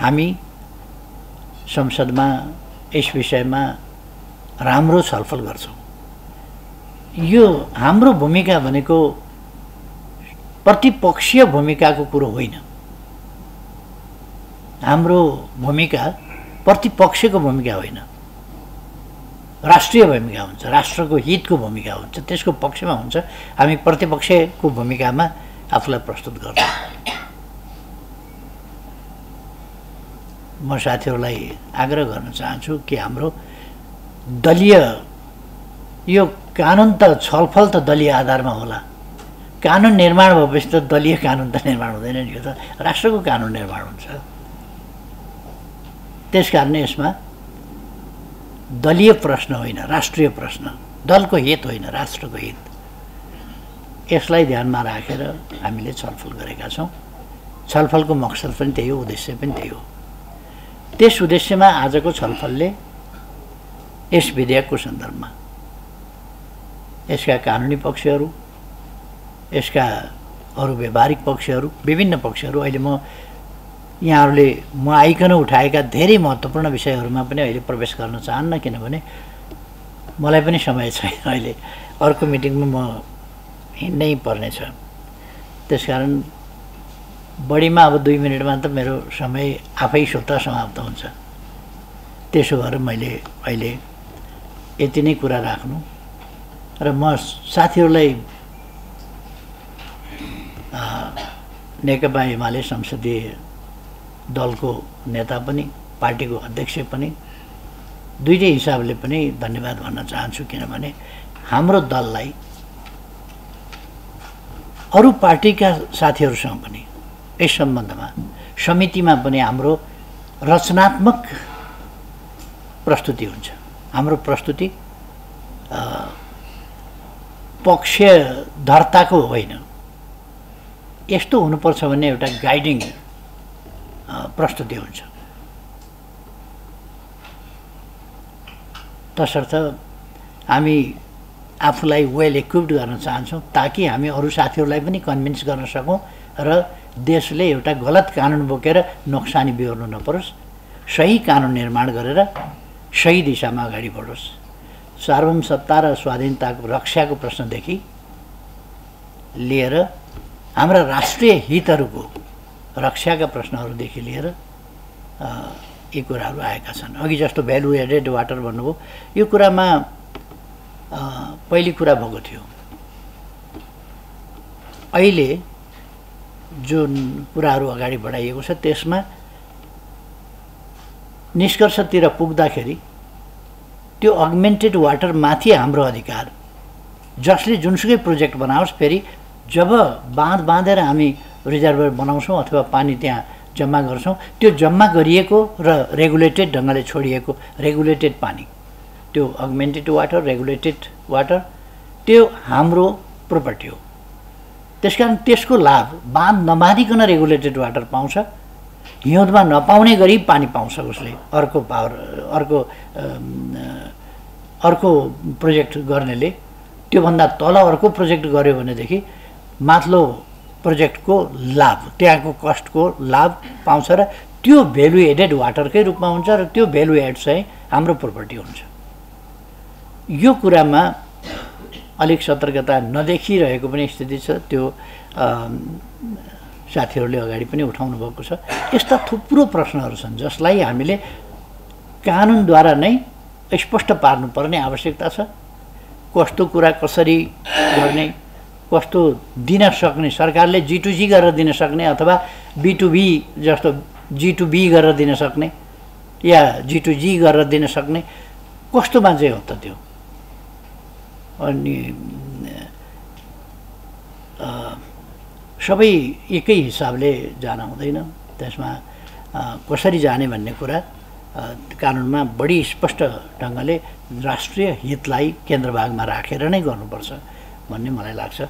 हामी संसदमा यस विषयमा राम्रो छलफल गर्छौँ। यो हाम्रो भूमिका भनेको प्रतिपक्षीय भूमिकाको कुरो होइन। हाम्रो भूमिका प्रतिपक्षको भूमिका होइन, राष्ट्रिय भूमिका हुन्छ, राष्ट्रको हितको भूमिका हुन्छ, त्यसको पक्षमा हुन्छ। हामी प्रतिपक्षको भूमिकामा आफूलाई प्रस्तुत गर्छौँ। म साथीहरूलाई आग्रह गर्न चाहन्छु कि हाम्रो दलीय यो कानुन त छलफल त दलीय आधारमा होला। कानुन निर्माण भएपछि त दलीय कानुन त निर्माण हुँदैन नि, यो त राष्ट्रको कानुन निर्माण हुन्छ। त्यसकारण यसमा दलीय प्रश्न होइन, राष्ट्रिय प्रश्न, दलको हित होइन, राष्ट्रको हित, यसलाई ध्यानमा राखेर हामीले छलफल गरेका छौँ। छलफलको मकसद पनि त्यही हो, उद्देश्य पनि त्यही हो। त्यस उद्देश्यमा आजको छलफलले यस विधेयकको सन्दर्भमा यसका कानुनी पक्षहरू, यसका अरू व्यवहारिक पक्षहरू, विभिन्न पक्षहरू, अहिले म यहाँहरूले म आइकन उठाएका धेरै महत्त्वपूर्ण विषयहरूमा पनि अहिले प्रवेश गर्न चाहन्न, किनभने मलाई पनि समय छैन। अहिले अर्को मिटिङमा म हिँड्नै पर्नेछ। त्यसकारण बढीमा अब 2 मिनटमा त मेरो समय आफै स्वतः समाप्त हुन्छ। त्यसो भएर मैले अहिले यति नै कुरा राख्नु र म साथीहरूलाई नेकपा एमाले संसदीय दलको नेता पनि, पार्टीको अध्यक्ष पनि, दुईटै हिसाबले पनि धन्यवाद भन्न चाहन्छु। किनभने हाम्रो दललाई अरू पार्टीका साथीहरूसँग पनि यस सम्बन्धमा समितिमा पनि हाम्रो रचनात्मक प्रस्तुति हुन्छ। हाम्रो प्रस्तुति पक्षधर्ताको होइन, यस्तो हुनुपर्छ भन्ने एउटा गाइडिङ प्रस्तुति हुन्छ। तसर्थ हामी आफूलाई वेल इक्विप्ड गर्न चाहन्छौँ ताकि हामी अरू साथीहरूलाई पनि कन्भिन्स गर्न सकौँ र देशले एउटा गलत कानुन बोकेर नोक्सानी बिहोर्नु नपरोस्, सही कानुन निर्माण गरेर सही दिशामा अगाडि बढोस्। सार्वभौम सत्ता र स्वाधीनताको रक्षाको प्रश्नदेखि लिएर हाम्रा राष्ट्रिय हितहरूको रक्षाका प्रश्नहरूदेखि लिएर यी कुराहरू आएका छन्। अघि जस्तो भ्यालु एडेड वाटर भन्नुभयो, यो कुरामा पहिलो कुरा भएको थियो। अहिले जुन कुराहरू अगाडि बढाइएको छ त्यसमा निष्कर्षतिर पुग्दाखेरि त्यो अगमेन्टेड वाटर माथि हाम्रो अधिकार, जसले जुनसुकै प्रोजेक्ट बनाओस्, फेरि जब बाँध बाँधेर हामी रिजर्भर बनाउँछौँ अथवा पानी त्यहाँ जम्मा गर्छौँ, त्यो जम्मा गरिएको र रेगुलेटेड ढङ्गले छोडिएको रेगुलेटेड पानी, त्यो अगमेन्टेड वाटर, रेगुलेटेड वाटर, त्यो हाम्रो प्रोपर्टी हो। त्यसकारण त्यसको लाभ बाँध नबाँधिकन रेगुलेटेड वाटर पाउँछ, हिउँदमा नपाउने गरी पानी पाउँछ उसले। अर्को प्रोजेक्ट गर्नेले त्योभन्दा तल अर्को प्रोजेक्ट गर्यो भनेदेखि माथिल्लो प्रोजेक्टको लाभ, त्यहाँको कस्टको लाभ पाउँछ र त्यो भ्यालु एडेड वाटरकै रूपमा हुन्छ र त्यो भ्यालु एड चाहिँ हाम्रो प्रोपर्टी हुन्छ। यो कुरामा अलिक सतर्कता नदेखिरहेको पनि स्थिति छ। त्यो साथीहरूले अगाडि पनि उठाउनु भएको छ। यस्ता थुप्रो प्रश्नहरू छन् जसलाई हामीले कानुनद्वारा नै स्पष्ट पार्नुपर्ने आवश्यकता छ। कस्तो कुरा कसरी गर्ने, कस्तो दिन सक्ने, सरकारले G2G गरेर दिन सक्ने अथवा B2B जस्तो G2B गरेर दिन सक्ने या G2G गरेर दिन सक्ने कस्तोमा चाहिँ हो त त्यो। अनि सबै एकै हिसाबले जान हुँदैन, त्यसमा कसरी जाने भन्ने कुरा कानुनमा बढी स्पष्ट ढङ्गले राष्ट्रिय हितलाई केन्द्रभागमा राखेर नै गर्नुपर्छ भन्ने मलाई लाग्छ।